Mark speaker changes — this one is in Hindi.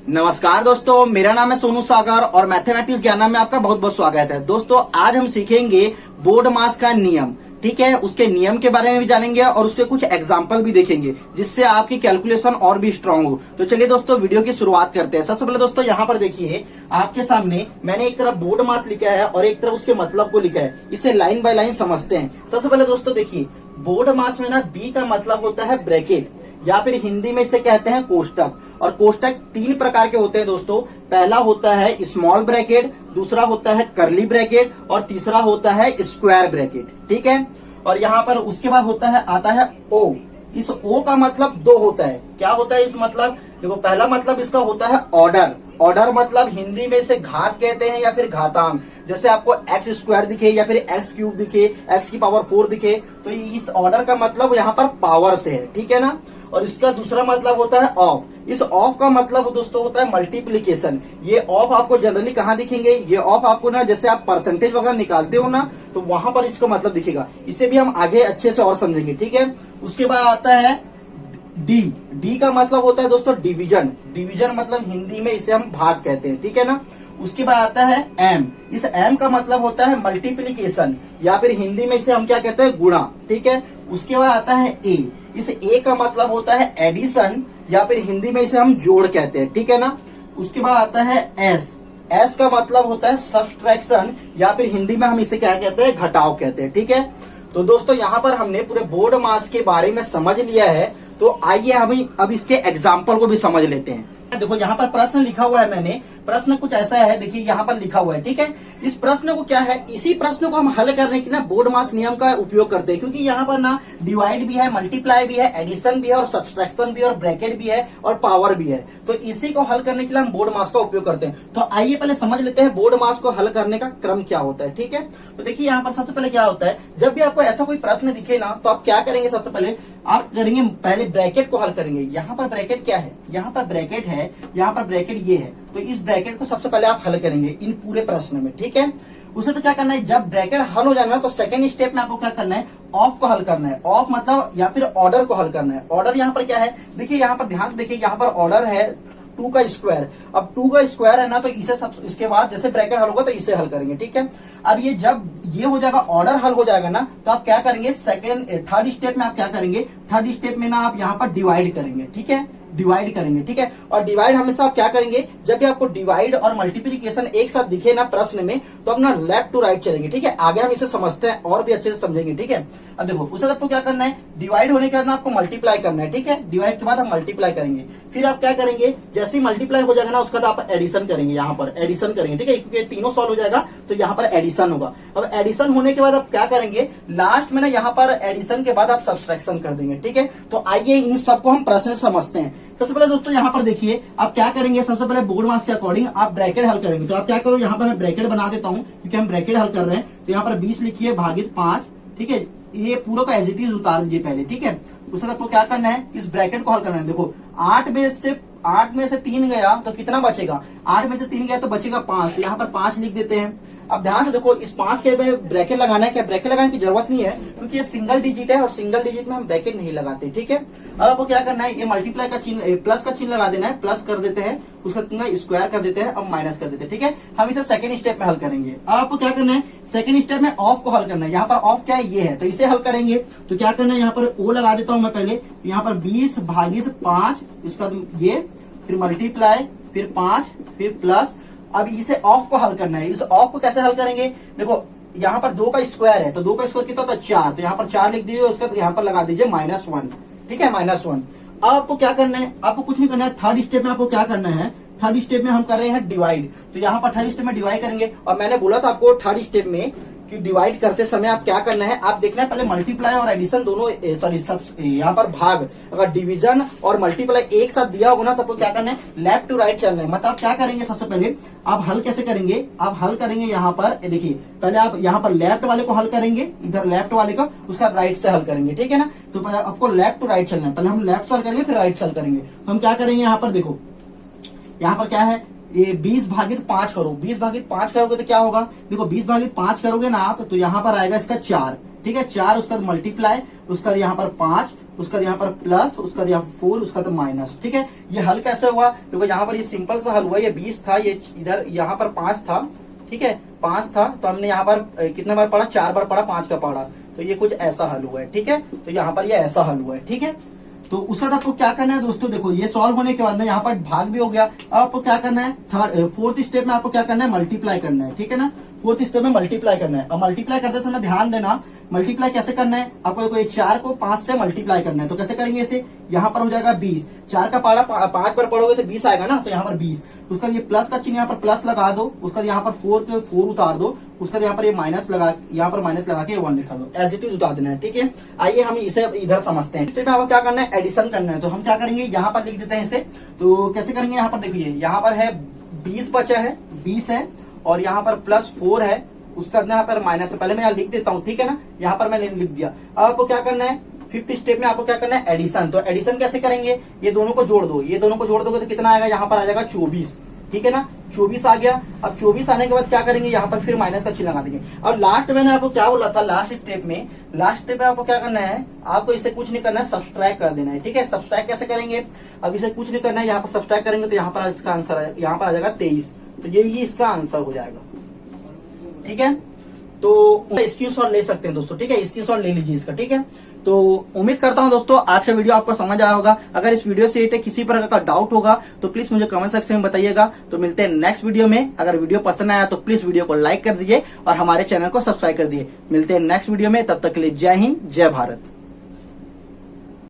Speaker 1: नमस्कार दोस्तों, मेरा नाम है सोनू सागर और मैथमेटिक्स ज्ञान में आपका बहुत बहुत स्वागत है। दोस्तों आज हम सीखेंगे बोर्ड मास का नियम। ठीक है, उसके नियम के बारे में भी जानेंगे और उसके कुछ एग्जाम्पल भी देखेंगे जिससे आपकी कैलकुलेशन और भी स्ट्रांग हो। तो चलिए दोस्तों वीडियो की शुरुआत करते हैं। सबसे पहले दोस्तों यहाँ पर देखिए, आपके सामने मैंने एक तरफ बोर्ड मास लिखा है और एक तरफ उसके मतलब को लिखा है। इसे लाइन बाय लाइन समझते हैं। सबसे पहले दोस्तों देखिए, बोर्ड मास में ना बी का मतलब होता है ब्रैकेट या फिर हिंदी में इसे कहते हैं कोष्टक। और कोष्टक तीन प्रकार के होते हैं दोस्तों। पहला होता है स्मॉल ब्रैकेट, दूसरा होता है कर्ली ब्रैकेट और तीसरा होता है स्क्वायर ब्रैकेट। ठीक है, और यहाँ पर उसके बाद आता है ओ। इस ओ का मतलब दो होता है। क्या होता है इस मतलब? देखो, पहला मतलब इसका होता है ऑर्डर। ऑर्डर मतलब हिंदी में इसे घात कहते हैं या फिर घातांक। जैसे आपको एक्स स्क्वायर दिखे या फिर एक्स क्यूब दिखे, एक्स की पावर 4 दिखे, तो इस ऑर्डर का मतलब यहाँ पर पावर से है। ठीक है ना। और इसका दूसरा मतलब होता है ऑफ। इस ऑफ का मतलब दोस्तों होता है मल्टीप्लीकेशन। ये ऑफ आपको जनरली कहाँ दिखेंगे? ये ऑफ आपको ना, जैसे आप परसेंटेज वगैरह निकालते हो ना, तो वहां पर इसका मतलब दिखेगा। इसे भी हम आगे अच्छे से और समझेंगे। ठीक है, उसके बाद आता है डी। डी का मतलब होता है दोस्तों डिवीजन। डिवीजन मतलब हिंदी में इसे हम भाग कहते हैं। ठीक है ना। उसके बाद आता है एम। इस एम का मतलब होता है मल्टीप्लीकेशन या फिर हिंदी में इसे हम क्या कहते हैं? गुणा। ठीक है। उसके बाद आता है ए। इस ए का मतलब होता है एडिशन या फिर हिंदी में इसे हम जोड़ कहते हैं। ठीक है ना। उसके बाद आता है एस। एस का मतलब होता है सब्सट्रैक्शन या फिर हिंदी में हम इसे क्या कहते हैं? घटाव कहते हैं। ठीक है। तो दोस्तों यहाँ पर हमने पूरे बोर्ड मास के बारे में समझ लिया है। तो आइए हम अब इसके एग्जाम्पल को भी समझ लेते हैं। देखो यहाँ पर प्रश्न लिखा हुआ है मैंने। प्रश्न कुछ ऐसा है, देखिए यहाँ पर लिखा हुआ है। ठीक है, इस प्रश्न को क्या है, इसी प्रश्न को हम हल करने के लिए बोर्ड मास नियम का उपयोग करते हैं। क्योंकि यहाँ पर ना डिवाइड भी है, मल्टीप्लाई भी है, एडिशन भी है और सब्सट्रैक्शन भी है और ब्रैकेट भी है और पावर भी है। तो इसी को हल करने के लिए हम बोर्ड मास का उपयोग करते हैं। तो आइए पहले समझ लेते हैं बोर्ड मास को हल करने का क्रम क्या होता है। ठीक है, तो देखिए यहाँ पर सबसे पहले क्या होता है, जब भी आपको ऐसा कोई प्रश्न दिखे ना, तो आप क्या करेंगे? सबसे पहले आप करेंगे पहले ब्रैकेट को हल करेंगे। यहाँ पर ब्रैकेट क्या है? यहाँ पर ब्रैकेट है, यहाँ पर ब्रैकेट ये है। तो इस ब्रैकेट को सबसे पहले आप हल करेंगे इन पूरे प्रश्न में। ठीक है, उसे तो क्या करना है, जब ब्रैकेट हल हो जाएगा तो सेकंड स्टेप में आपको क्या करना है? ऑफ को हल करना है। ऑफ मतलब या फिर ऑर्डर को हल करना है। ऑर्डर यहाँ पर क्या है? देखिए यहाँ पर ध्यान से देखिए, यहाँ पर ऑर्डर है 2 का स्क्वायर। अब 2 का स्क्वायर है ना, तो इसे सब इसके बाद जैसे ब्रैकेट हल होगा तो इसे हल करेंगे। ठीक है, अब ये जब ये हो जाएगा, ऑर्डर हल हो जाएगा ना, तो आप क्या करेंगे? थर्ड स्टेप में आप क्या करेंगे? थर्ड स्टेप में ना आप यहाँ पर डिवाइड करेंगे। ठीक है, डिवाइड करेंगे। ठीक है, और डिवाइड हमेशा आप क्या करेंगे? जब भी आपको डिवाइड और मल्टीप्लिकेशन एक साथ दिखे ना प्रश्न में, तो अपना लेफ्ट टू राइट चलेंगे। ठीक है, आगे हम इसे समझते हैं और भी अच्छे से समझेंगे। ठीक है, अब देखो उसे आपको क्या करना है? डिवाइड होने के बाद आपको मल्टीप्लाई करना है। ठीक है, डिवाइड के बाद हम मल्टीप्लाई करेंगे। फिर आप क्या करेंगे? जैसे ही मल्टीप्लाई हो जाएगा ना, उसके बाद आप एडिशन करेंगे। यहाँ पर एडिशन करेंगे। ठीक है, क्योंकि तीनों सॉल्व हो जाएगा तो यहाँ पर एडिशन होगा। अब एडिशन होने के बाद आप क्या करेंगे? लास्ट में ना यहाँ पर एडिशन के बाद आप सब्सट्रैक्शन कर देंगे। ठीक है, तो आइए इन सबको हम प्रश्न समझते हैं। सबसे पहले दोस्तों यहाँ पर देखिए, आप क्या करेंगे? सबसे पहले बोर्ड मास के अकॉर्डिंग आप ब्रैकेट हल करेंगे। तो आप क्या करो, यहाँ पर मैं ब्रैकेट बना देता हूँ क्योंकि हम ब्रैकेट हल कर रहे हैं। तो यहाँ पर 20 लिखिए भागित 5। ठीक है, ये पूरा का एज इट इज उतार दीजिए पहले। ठीक है, उसके बाद आपको क्या करना है? इस ब्रैकेट को हल करना है। देखो 8 में से 3 गया तो कितना बचेगा? 8 में से 3 गया तो बचेगा 5। तो यहाँ पर 5 लिख देते हैं। अब ध्यान से देखो, इस 5 के में ब्रैकेट लगाना है क्या? ब्रैकेट लगाने की जरूरत नहीं है क्योंकि ये सिंगल डिजिट है और सिंगल डिजिट में हम ब्रैकेट नहीं लगाते। ठीक है, अब आपको क्या करना है? ये मल्टीप्लाई का चिन्ह, प्लस का चिन्ह लगा देना है। प्लस कर देते हैं, उसका स्क्वायर कर देते हैं और माइनस कर देते हैं। ठीक है, हम इसे सेकंड स्टेप में हल करेंगे। अब आपको क्या करना है? सेकंड स्टेप में ऑफ को हल करना है। यहाँ पर ऑफ क्या है? ये है, तो इसे हल करेंगे। तो क्या करना है? यहाँ पर ओ लगा देता हूं मैं पहले। यहाँ पर 20 भागित 5, इसका ये, फिर मल्टीप्लाई, फिर 5, फिर प्लस। अब इसे ऑफ को हल करना है। इस ऑफ को कैसे हल करेंगे? देखो यहाँ पर 2 का स्क्वायर है, तो 2 का स्क्वायर कितना होता है? 4। तो यहाँ पर 4 लिख दीजिए, उसका यहाँ पर लगा दीजिए -1। ठीक है, -1। अब आपको क्या करना है? आपको कुछ नहीं करना है। थर्ड स्टेप में आपको क्या करना है? थर्ड स्टेप में हम कर रहे हैं डिवाइड। तो यहाँ पर थर्ड स्टेप में डिवाइड करेंगे। और मैंने बोला था आपको थर्ड स्टेप में कि डिवाइड करते समय आप क्या करना है? आप देखना है पहले मल्टीप्लाई और एडिशन दोनों, सॉरी सब यहाँ पर भाग, अगर डिवीजन और मल्टीप्लाई एक साथ दिया होगा ना, तो आपको क्या करना है? लेफ्ट टू राइट चलना है। मतलब आप क्या करेंगे? सबसे पहले आप हल कैसे करेंगे? आप हल करेंगे यहाँ पर, देखिए पहले आप यहाँ पर लेफ्ट वाले को हल करेंगे, इधर लेफ्ट वाले को, उसका राइट से हल करेंगे। ठीक है ना, तो पहले आपको लेफ्ट टू राइट चलना है। पहले हम लेफ्ट से हल करेंगे, फिर राइट से हल करेंगे। तो हम क्या करेंगे? यहाँ पर देखो, यहाँ पर क्या है? ये 20 भागित 5 करो। 20 भागित 5 करोगे तो क्या होगा? देखो 20 भागित 5 करोगे ना आप, तो यहाँ पर आएगा इसका 4। ठीक है, 4, उसका मल्टीप्लाई, उसका यहाँ पर 5, उसका यहाँ पर प्लस, उसका यहाँ 4, उसका तो माइनस। ठीक है, ये हल कैसे हुआ? देखो यहाँ पर ये सिंपल सा हल हुआ, ये 20 था, ये इधर यहाँ पर 5 था। ठीक है, 5 था तो हमने यहाँ पर कितने बार पढ़ा? 4 बार पढ़ा, 5 का पढ़ा, तो ये कुछ ऐसा हल हुआ है। ठीक है, तो यहाँ पर ये ऐसा हल हुआ है। ठीक है, तो उसका आपको क्या करना है दोस्तों, देखो ये सॉल्व होने के बाद ना यहाँ पर भाग भी हो गया। अब आपको क्या करना है, फोर्थ स्टेप में आपको क्या करना है, मल्टीप्लाई करना है। ठीक है ना, फोर्थ स्टेप में मल्टीप्लाई करना है। और मल्टीप्लाई करते समय ध्यान देना, मल्टीप्लाई कैसे करना है आपको, देखो ये 4 को 5 से मल्टीप्लाई करना है। तो कैसे करेंगे इसे, यहाँ पर हो जाएगा 20, 4 का पारा 5 बार पढ़ोगे तो 20 आएगा ना, तो यहाँ पर 20, उसका ये प्लस का चिन्ह यहाँ पर प्लस लगा दो, उसका यहाँ पर 4 के 4 उतार दो, उसका यहाँ पर ये माइनस लगा, यहाँ पर माइनस लगा के 1 लिखा दो, एज इट इज उतार देना है। ठीक है, आइए हम इसे इधर समझते हैं। स्टेप में आपको क्या करना है, एडिशन करना है। तो हम क्या करेंगे, यहाँ पर लिख देते हैं इसे। तो कैसे करेंगे, यहाँ पर देखिए, यहाँ पर है 20 बचा है, 20 है, और यहाँ पर प्लस 4 है, उसका यहाँ पर माइनस है। पहले मैं यहाँ लिख देता हूँ, ठीक है ना, यहाँ पर मैंने लिख दिया। अब आपको क्या करना है, फिफ्थ स्टेप में आपको क्या करना है, एडिशन। तो एडिशन कैसे करेंगे, ये दोनों को जोड़ दो, ये दोनों को जोड़ दोगे तो कितना आएगा, यहाँ पर आ जाएगा 24। ठीक है ना, 24 आ गया। अब 24 आने के बाद क्या करेंगे, यहाँ पर फिर माइनस का चिन्ह लगा देंगे। अब लास्ट मैंने आपको क्या बोला था, लास्ट स्टेप में आपको क्या करना है, आपको इसे कुछ नहीं करना है, सब्सट्रैक्ट कर देना है। ठीक है, सब्सट्रैक्ट कैसे करेंगे, अब इसे कुछ नहीं करना है, यहाँ पर सब्सट्रैक्ट करेंगे तो यहाँ पर इसका आंसर, यहाँ पर आ जाएगा 23। तो यही इसका आंसर हो जाएगा। ठीक है, तो स्क्रीनशॉट ले सकते हैं दोस्तों। ठीक है, स्क्रीनशॉट ले लीजिए इसका। ठीक है, तो उम्मीद करता हूं दोस्तों आज का वीडियो आपको समझ आया होगा। अगर इस वीडियो से रिलेटेड किसी प्रकार का डाउट होगा तो प्लीज मुझे कमेंट सेक्शन में बताइएगा। तो मिलते हैं नेक्स्ट वीडियो में। अगर वीडियो पसंद आया तो प्लीज वीडियो को लाइक कर दीजिए और हमारे चैनल को सब्सक्राइब कर दिए। मिलते हैं नेक्स्ट वीडियो में, तब तक के लिए जय हिंद, जय भारत।